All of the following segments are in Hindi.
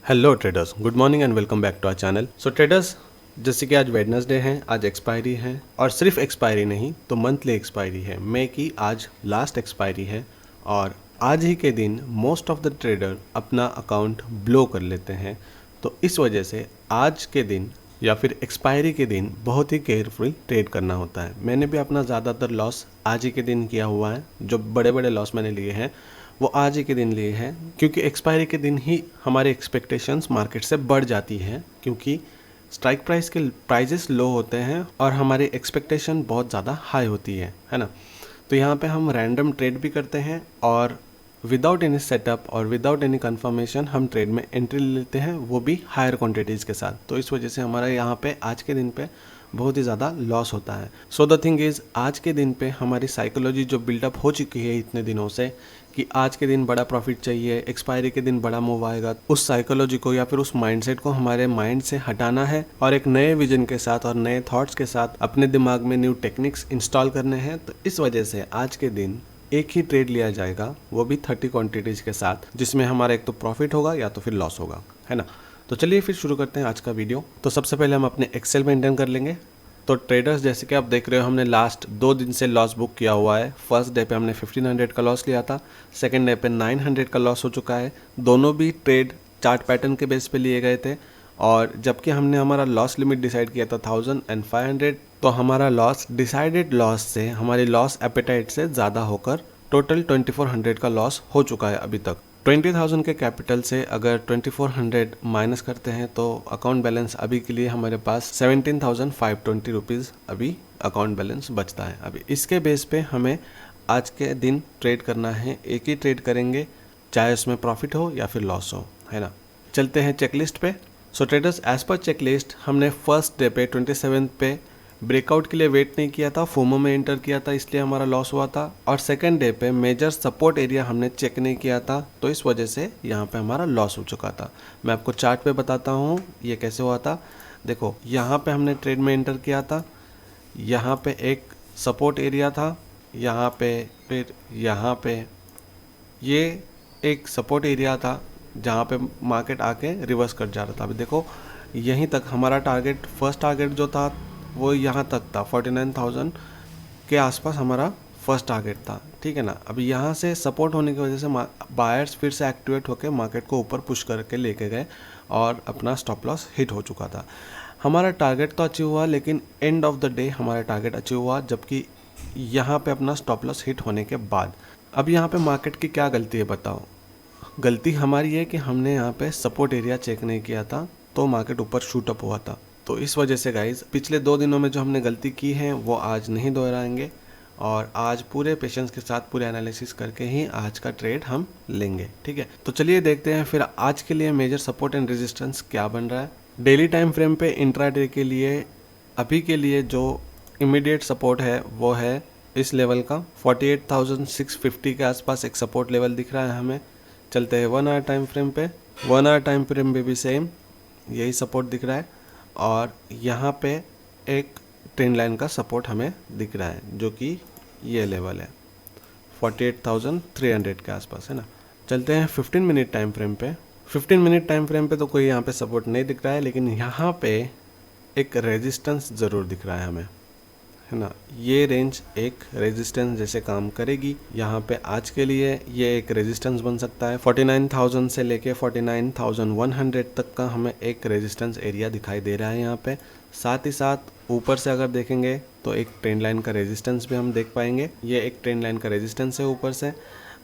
Hello traders, good morning and welcome back to our channel. So traders, जैसे कि आज वेडनेसडे है, आज एक्सपायरी है और सिर्फ एक्सपायरी नहीं तो मंथली एक्सपायरी है। मई की आज लास्ट एक्सपायरी है और आज ही के दिन मोस्ट ऑफ द ट्रेडर अपना अकाउंट ब्लो कर लेते हैं। तो इस वजह से आज के दिन या फिर एक्सपायरी के दिन बहुत ही केयरफुल ट्रेड करना होता है। मैंने भी अपना ज़्यादातर लॉस आज ही के दिन किया हुआ है। जो बड़े बड़े लॉस मैंने लिए हैं वो आज ही के दिन लिए हैं, क्योंकि एक्सपायरी के दिन ही हमारे एक्सपेक्टेशंस मार्केट से बढ़ जाती हैं, क्योंकि स्ट्राइक प्राइस के प्राइजेस लो होते हैं और हमारी एक्सपेक्टेशन बहुत ज़्यादा हाई होती है ना। तो यहाँ पे हम रैंडम ट्रेड भी करते हैं और विदाउट एनी सेटअप और विदाउट एनी कंफर्मेशन हम ट्रेड में एंट्री ले लेते हैं, वो भी हायर क्वांटिटीज़ के साथ। तो इस वजह से हमारा यहाँ पे आज के दिन पे बहुत ही ज़्यादा लॉस होता है। सो द थिंग इज़, आज के दिन पे हमारी साइकोलॉजी जो बिल्डअप हो चुकी है इतने दिनों से कि आज के दिन बड़ा प्रॉफिट चाहिए, एक्सपायरी के दिन बड़ा मूव आएगा, उस साइकोलॉजी को या फिर उस माइंडसेट को हमारे माइंड से हटाना है और एक नए विजन के साथ और नए थॉट्स के साथ अपने दिमाग में न्यू टेक्निक्स इंस्टॉल करने हैं। तो इस वजह से आज के दिन एक ही ट्रेड लिया जाएगा, वो भी 30 क्वांटिटीज के साथ, जिसमें हमारा एक तो प्रॉफिट होगा या तो फिर लॉस होगा, है ना। तो चलिए फिर शुरू करते हैं आज का वीडियो। तो सबसे पहले हम अपने एक्सेल मेंटेन कर लेंगे। तो ट्रेडर्स, जैसे कि आप देख रहे हो, हमने लास्ट 2 दिन से लॉस बुक किया हुआ है। फर्स्ट डे पे हमने 1500 का लॉस लिया था, सेकंड डे पे 900 का लॉस हो चुका है। दोनों भी ट्रेड चार्ट पैटर्न के बेस पे लिए गए थे और जबकि हमने हमारा लॉस लिमिट डिसाइड किया था 1500, तो हमारा लॉस डिसाइडेड लॉस से, हमारी लॉस एपेटाइट से ज़्यादा होकर टोटल 2400 का लॉस हो चुका है अभी तक। 20,000 के कैपिटल से अगर 2400 माइनस करते हैं तो अकाउंट बैलेंस अभी के लिए हमारे पास 17,520 रुपीज़ अभी अकाउंट बैलेंस बचता है। अभी इसके बेस पे हमें आज के दिन ट्रेड करना है, एक ही ट्रेड करेंगे, चाहे उसमें प्रॉफिट हो या फिर लॉस हो, है ना। चलते हैं चेकलिस्ट पे। सो ट्रेडर्स, एज पर चेकलिस्ट हमने फर्स्ट डे पे 27 पे ब्रेकआउट के लिए वेट नहीं किया था, फोमो में एंटर किया था, इसलिए हमारा लॉस हुआ था। और सेकंड डे पे मेजर सपोर्ट एरिया हमने चेक नहीं किया था, तो इस वजह से यहाँ पे हमारा लॉस हो चुका था। मैं आपको चार्ट पे बताता हूँ ये कैसे हुआ था। देखो, यहाँ पे हमने ट्रेड में एंटर किया था, यहाँ पे एक सपोर्ट एरिया था, यहाँ पे फिर यहाँ पे ये एक सपोर्ट एरिया था जहाँ पे मार्केट आके रिवर्स कर जा रहा था। अभी देखो, यहीं तक हमारा टारगेट, फर्स्ट टारगेट जो था वो यहाँ तक था, 49,000 के आसपास हमारा फर्स्ट टारगेट था, ठीक है ना। अभी यहाँ से सपोर्ट होने की वजह से बायर्स फिर से एक्टिवेट होकर मार्केट को ऊपर पुश करके लेके गए और अपना स्टॉप लॉस हिट हो चुका था। हमारा टारगेट तो अचीव हुआ, लेकिन एंड ऑफ द डे हमारा टारगेट अचीव हुआ, जबकि यहाँ पे अपना स्टॉप लॉस हिट होने के बाद। अब यहाँ पे मार्केट की क्या गलती है बताओ? गलती हमारी है कि हमने यहाँ पे सपोर्ट एरिया चेक नहीं किया था, तो मार्केट ऊपर शूट अप हुआ था। तो इस वजह से गाइज, पिछले 2 दिनों में जो हमने गलती की है वो आज नहीं दोहराएंगे और आज पूरे पेशेंस के साथ पूरे एनालिसिस करके ही आज का ट्रेड हम लेंगे, ठीक है। तो चलिए देखते हैं फिर आज के लिए मेजर सपोर्ट एंड रेजिस्टेंस क्या बन रहा है। डेली टाइम फ्रेम पे इंट्राडे के लिए अभी के लिए जो इमीडिएट सपोर्ट है वो है इस लेवल का 48,650 के आसपास एक सपोर्ट लेवल दिख रहा है हमें। चलते हैं 1 आवर टाइम फ्रेम पे। 1 आवर टाइम फ्रेम पे भी सेम यही सपोर्ट दिख रहा है और यहाँ पे एक ट्रेंड लाइन का सपोर्ट हमें दिख रहा है, जो कि ये लेवल है 48,300 के आसपास, है ना। चलते हैं 15 मिनट टाइम फ्रेम पे। 15 मिनट टाइम फ्रेम पे तो कोई यहाँ पे सपोर्ट नहीं दिख रहा है, लेकिन यहाँ पे एक रेजिस्टेंस ज़रूर दिख रहा है हमें, है ना। ये रेंज एक रेजिस्टेंस जैसे काम करेगी। यहाँ पे आज के लिए ये एक रेजिस्टेंस बन सकता है। 49,000 से लेके 49,100 तक का हमें एक रेजिस्टेंस एरिया दिखाई दे रहा है यहाँ पे। साथ ही साथ ऊपर से अगर देखेंगे तो एक ट्रेंड लाइन का रेजिस्टेंस भी हम देख पाएंगे। ये एक ट्रेंड लाइन का रेजिस्टेंस है ऊपर से।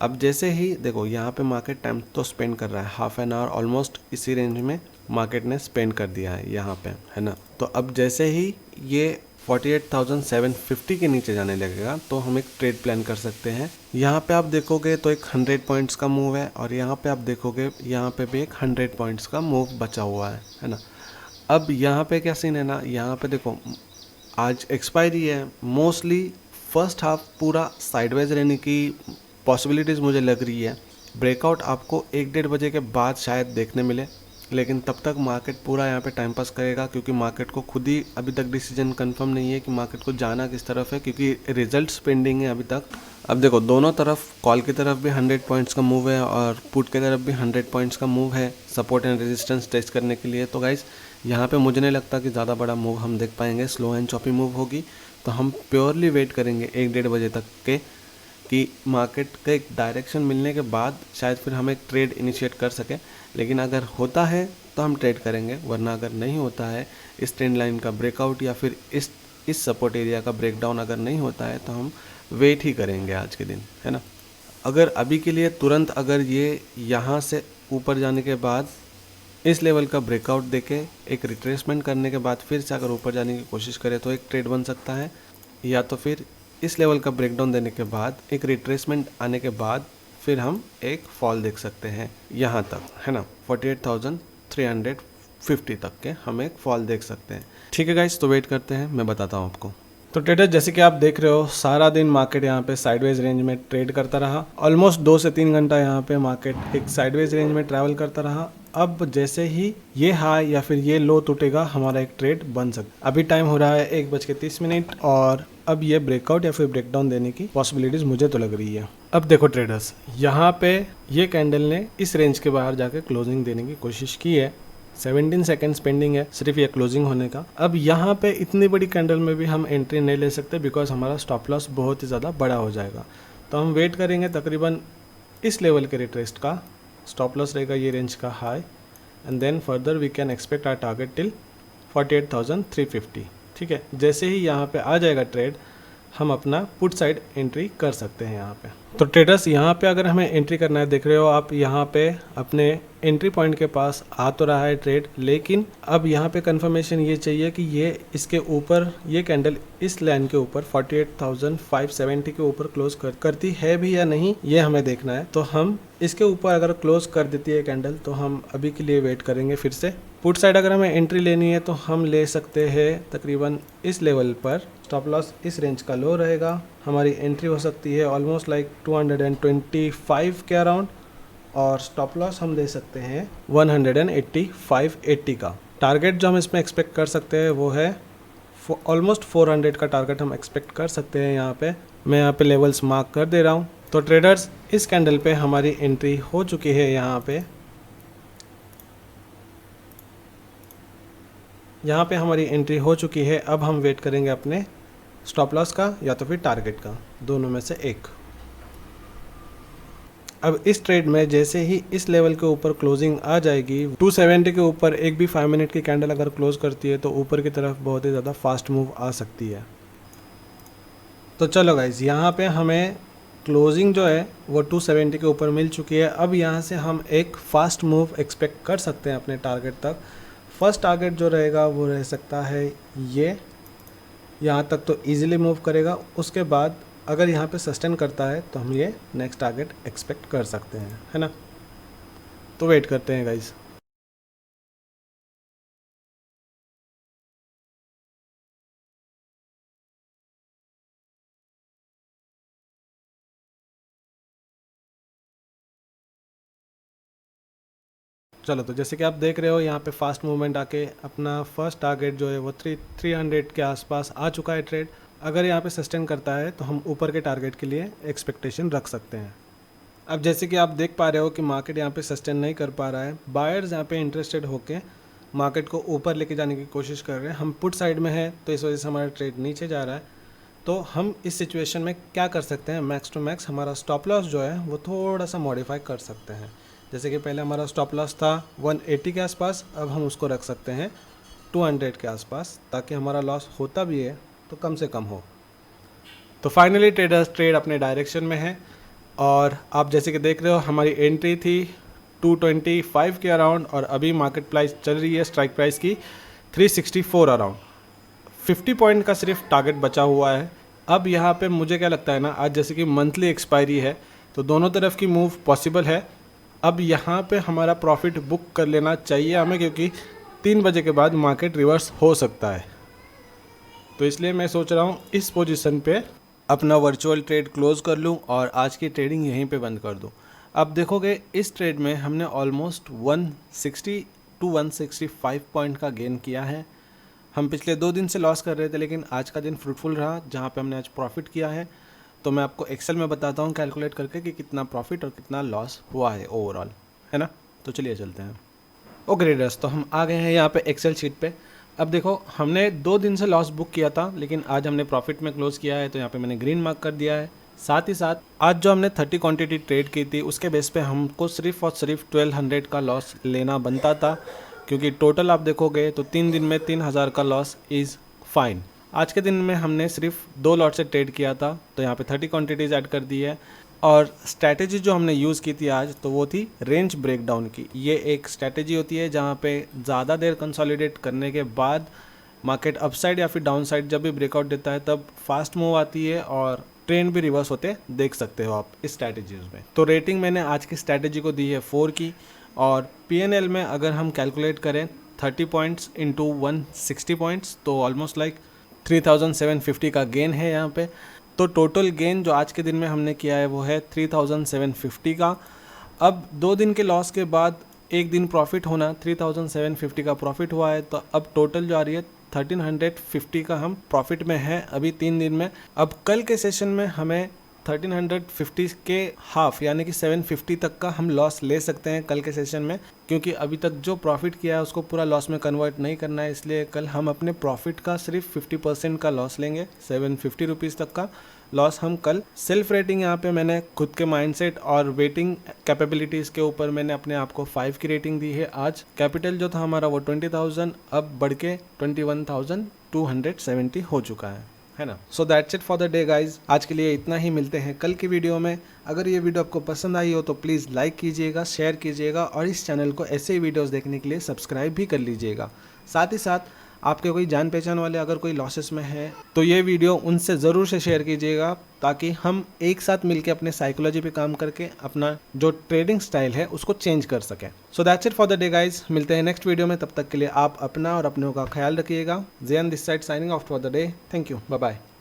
अब जैसे ही देखो, यहाँ पे मार्केट टाइम तो स्पेंड कर रहा है, हाफ एन आवर ऑलमोस्ट इसी रेंज में मार्केट ने स्पेंड कर दिया है यहाँ पे, है ना। तो अब जैसे ही ये 48,750 के नीचे जाने लगेगा तो हम एक ट्रेड प्लान कर सकते हैं। यहाँ पे आप देखोगे तो एक 100 पॉइंट्स का मूव है और यहाँ पे आप देखोगे यहाँ पे भी एक 100 पॉइंट्स का मूव बचा हुआ है ना। अब यहाँ पे क्या सीन है ना, यहाँ पे देखो आज एक्सपायरी है, मोस्टली फर्स्ट हाफ पूरा साइडवेज रहने की पॉसिबिलिटीज़ मुझे लग रही है। ब्रेकआउट आपको 1-1:30 बजे के बाद शायद देखने मिले, लेकिन तब तक मार्केट पूरा यहाँ पे टाइम पास करेगा, क्योंकि मार्केट को खुद ही अभी तक डिसीजन कंफर्म नहीं है कि मार्केट को जाना किस तरफ है, क्योंकि रिजल्ट्स पेंडिंग है अभी तक। अब देखो दोनों तरफ, कॉल की तरफ भी 100 पॉइंट्स का मूव है और पुट की तरफ भी 100 पॉइंट्स का मूव है सपोर्ट एंड रेजिस्टेंस टेस्ट करने के लिए। तो गाइस यहाँ पे मुझे नहीं लगता कि ज़्यादा बड़ा मूव हम देख पाएंगे, स्लो एंड चॉपी मूव होगी। तो हम प्योरली वेट करेंगे 1-1.5 बजे तक के, कि मार्केट का एक डायरेक्शन मिलने के बाद शायद फिर हम एक ट्रेड इनिशिएट कर सकें। लेकिन अगर होता है तो हम ट्रेड करेंगे, वरना अगर नहीं होता है, इस ट्रेंड लाइन का ब्रेकआउट या फिर इस सपोर्ट एरिया का ब्रेकडाउन अगर नहीं होता है, तो हम वेट ही करेंगे आज के दिन, है ना। अगर अभी के लिए तुरंत अगर ये यहाँ से ऊपर जाने के बाद इस लेवल का ब्रेकआउट देके एक रिट्रेसमेंट करने के बाद फिर से अगर ऊपर जाने की कोशिश करें तो एक ट्रेड बन सकता है, या तो फिर इस लेवल का ब्रेकडाउन देने के बाद एक रिट्रेसमेंट आने के बाद फिर हम एक फॉल देख सकते हैं यहाँ तक, है ना, 48,350 तक के हम एक फॉल देख सकते हैं। ठीक है गाइस, तो वेट करते हैं, मैं बताता हूँ आपको। तो ट्रेडर जैसे कि आप देख रहे हो, सारा दिन मार्केट यहाँ पे साइडवेज रेंज में ट्रेड करता रहा। ऑलमोस्ट 2 से 3 घंटा यहाँ पे मार्केट एक साइडवेज रेंज में ट्रैवल करता रहा। अब जैसे ही ये हाई या फिर ये लो टूटेगा, हमारा एक ट्रेड बन सकता। अभी टाइम हो रहा है 1:30 और अब ये ब्रेकआउट या फिर ब्रेकडाउन देने की पॉसिबिलिटीज मुझे तो लग रही है। अब देखो ट्रेडर्स, यहाँ पे ये कैंडल ने इस रेंज के बाहर जाके क्लोजिंग देने की कोशिश की है। 17 सेकेंड्स पेंडिंग है सिर्फ ये क्लोजिंग होने का। अब यहाँ पे इतनी बड़ी कैंडल में भी हम एंट्री नहीं ले सकते, बिकॉज हमारा स्टॉप लॉस बहुत ही ज़्यादा बड़ा हो जाएगा। तो हम वेट करेंगे तकरीबन इस लेवल के रिट्रेस्ट का। स्टॉप लॉस रहेगा ये रेंज का high, and then further we can expect our target till 48,350। ठीक है, जैसे ही यहाँ पे आ जाएगा ट्रेड, हम अपना पुट साइड एंट्री कर सकते हैं यहाँ पे। तो ट्रेडर्स यहाँ पे अगर हमें एंट्री करना है, देख रहे हो आप यहाँ पे अपने एंट्री पॉइंट के पास आ तो रहा है ट्रेड, लेकिन अब यहाँ पे कंफर्मेशन ये चाहिए कि ये इसके ऊपर, ये कैंडल इस लाइन के ऊपर 48,570 के ऊपर क्लोज करती है भी या नहीं, ये हमें देखना है। तो हम इसके ऊपर अगर क्लोज कर देती है कैंडल, तो हम अभी के लिए वेट करेंगे फिर से। पुट साइड अगर हमें एंट्री लेनी है तो हम ले सकते हैं तकरीबन इस लेवल पर। स्टॉप लॉस इस रेंज का लो रहेगा, हमारी एंट्री हो सकती है ऑलमोस्ट लाइक 225 के अराउंड, और स्टॉप लॉस हम दे सकते हैं 185.80 का। टारगेट जो हम इसमें एक्सपेक्ट कर सकते हैं वो है ऑलमोस्ट 400 का टारगेट हम एक्सपेक्ट कर सकते हैं। यहाँ पे मैं यहाँ पे लेवल्स मार्क कर दे रहा हूँ। तो ट्रेडर्स, इस कैंडल पे हमारी एंट्री हो चुकी है। यहाँ पे हमारी एंट्री हो चुकी है। अब हम वेट करेंगे अपने स्टॉप लॉस का या तो फिर टारगेट का, दोनों में से एक। अब इस ट्रेड में जैसे ही इस लेवल के ऊपर क्लोजिंग आ जाएगी, 270 के ऊपर एक भी 5 मिनट की कैंडल अगर क्लोज करती है तो ऊपर की तरफ बहुत ही ज़्यादा फास्ट मूव आ सकती है। तो चलो गाइज, यहाँ पे हमें क्लोजिंग जो है वो 270 के ऊपर मिल चुकी है। अब यहाँ से हम एक फास्ट मूव एक्सपेक्ट कर सकते हैं अपने टारगेट तक। फर्स्ट टारगेट जो रहेगा वो रह सकता है ये, यहाँ तक तो इजीली मूव करेगा। उसके बाद अगर यहाँ पे सस्टेन करता है तो हम ये नेक्स्ट टारगेट एक्सपेक्ट कर सकते हैं, है ना। तो वेट करते हैं गाइज। चलो, तो जैसे कि आप देख रहे हो यहाँ पे फास्ट मूवमेंट आके अपना फर्स्ट टारगेट जो है वो 300 के आसपास आ चुका है ट्रेड। अगर यहाँ पे सस्टेन करता है तो हम ऊपर के टारगेट के लिए एक्सपेक्टेशन रख सकते हैं। अब जैसे कि आप देख पा रहे हो कि मार्केट यहाँ पे सस्टेन नहीं कर पा रहा है। बायर्स यहाँ पे इंटरेस्टेड होके मार्केट को ऊपर लेके जाने की कोशिश कर रहे हैं। हम पुट साइड में है तो इस वजह से हमारा ट्रेड नीचे जा रहा है। तो हम इस सिचुएशन में क्या कर सकते हैं, मैक्स टू मैक्स हमारा स्टॉप लॉस जो है वो थोड़ा सा मॉडिफाई कर सकते हैं। जैसे कि पहले हमारा स्टॉप लॉस था 180 के आसपास, अब हम उसको रख सकते हैं 200 के आसपास, ताकि हमारा लॉस होता भी है तो कम से कम हो। तो फाइनली ट्रेडर्स, ट्रेड अपने डायरेक्शन में है और आप जैसे कि देख रहे हो हमारी एंट्री थी 225 के अराउंड और अभी मार्केट प्राइस चल रही है स्ट्राइक प्राइस की 364 अराउंड। 50 पॉइंट का सिर्फ टारगेट बचा हुआ है। अब यहाँ पे मुझे क्या लगता है ना, आज जैसे कि मंथली एक्सपायरी है तो दोनों तरफ की मूव पॉसिबल है। अब यहाँ पे हमारा प्रॉफिट बुक कर लेना चाहिए हमें, क्योंकि 3 बजे के बाद मार्केट रिवर्स हो सकता है। तो इसलिए मैं सोच रहा हूँ इस पोजीशन पे अपना वर्चुअल ट्रेड क्लोज कर लूँ और आज की ट्रेडिंग यहीं पे बंद कर दूँ। अब देखोगे इस ट्रेड में हमने ऑलमोस्ट 160 2165 पॉइंट का गेन किया है। हम पिछले 2 दिन से लॉस कर रहे थे, लेकिन आज का दिन फ्रूटफुल रहा जहाँ पे हमने आज प्रॉफिट किया है। तो मैं आपको एक्सेल में बताता हूँ कैलकुलेट करके कि कितना प्रॉफिट और कितना लॉस हुआ है ओवरऑल, है ना। तो चलिए चलते हैं। ओके ट्रेडर्स, तो हम आ गए हैं यहाँ पे एक्सेल शीट पे। अब देखो, हमने 2 दिन से लॉस बुक किया था, लेकिन आज हमने प्रॉफिट में क्लोज किया है, तो यहाँ पे मैंने ग्रीन मार्क कर दिया है। साथ ही साथ आज जो हमने 30 क्वांटिटी ट्रेड की थी, उसके बेस पे हमको सिर्फ और सिर्फ 1200 का लॉस लेना बनता था, क्योंकि टोटल आप देखोगे तो 3 दिन में 3000 का लॉस इज़ फाइन। आज के दिन में हमने सिर्फ 2 लॉट से ट्रेड किया था, तो यहाँ पे 30 क्वांटिटीज़ ऐड कर दी है। और स्ट्रैटेजी जो हमने यूज़ की थी आज, तो वो थी रेंज ब्रेकडाउन की। ये एक स्ट्रैटेजी होती है जहाँ पे ज़्यादा देर कंसोलिडेट करने के बाद मार्केट अपसाइड या फिर डाउनसाइड जब भी ब्रेकआउट देता है, तब फास्ट मूव आती है और ट्रेंड भी रिवर्स होते देख सकते हो आप इस स्ट्रैटेजीज में। तो रेटिंग मैंने आज की स्ट्रैटेजी को दी है 4 की। और PNL में अगर हम कैलकुलेट करें 30 पॉइंट्स इंटू 160 पॉइंट्स, तो ऑलमोस्ट लाइक 3750 का गेन है यहाँ पे। तो टोटल गेन जो आज के दिन में हमने किया है वो है 3750 का। अब 2 दिन के लॉस के बाद एक दिन प्रॉफिट होना, 3750 का प्रॉफिट हुआ है, तो अब टोटल जो आ रही है 1350 का हम प्रॉफिट में है अभी 3 दिन में। अब कल के सेशन में हमें 1350 के हाफ यानी कि 750 तक का हम लॉस ले सकते हैं कल के सेशन में, क्योंकि अभी तक जो प्रॉफिट किया है उसको पूरा लॉस में कन्वर्ट नहीं करना है। इसलिए कल हम अपने प्रॉफिट का सिर्फ 50% का लॉस लेंगे। 750 रुपीज़ तक का लॉस हम कल। सेल्फ रेटिंग यहाँ पे मैंने खुद के माइंडसेट और वेटिंग कैपेबिलिटीज़ के ऊपर मैंने अपने आप को 5 की रेटिंग दी है। आज कैपिटल जो था हमारा वो 20,000 अब बढ़ के 21,270 हो चुका है ना। So that's it for the day guys. आज के लिए इतना ही, मिलते हैं कल की वीडियो में। अगर ये वीडियो आपको पसंद आई हो तो प्लीज़ लाइक कीजिएगा, शेयर कीजिएगा और इस चैनल को ऐसे ही वीडियोस देखने के लिए सब्सक्राइब भी कर लीजिएगा। साथ ही साथ आपके कोई जान पहचान वाले अगर कोई लॉसेस में है तो ये वीडियो उनसे ज़रूर से शेयर कीजिएगा, ताकि हम एक साथ मिलकर अपने साइकोलॉजी पे काम करके अपना जो ट्रेडिंग स्टाइल है उसको चेंज कर सकें। So that's it for the day guys. मिलते हैं नेक्स्ट वीडियो में, तब तक के लिए आप अपना और अपनों का ख्याल रखिएगा। Ziyan this side signing off for the day. Thank you, bye bye.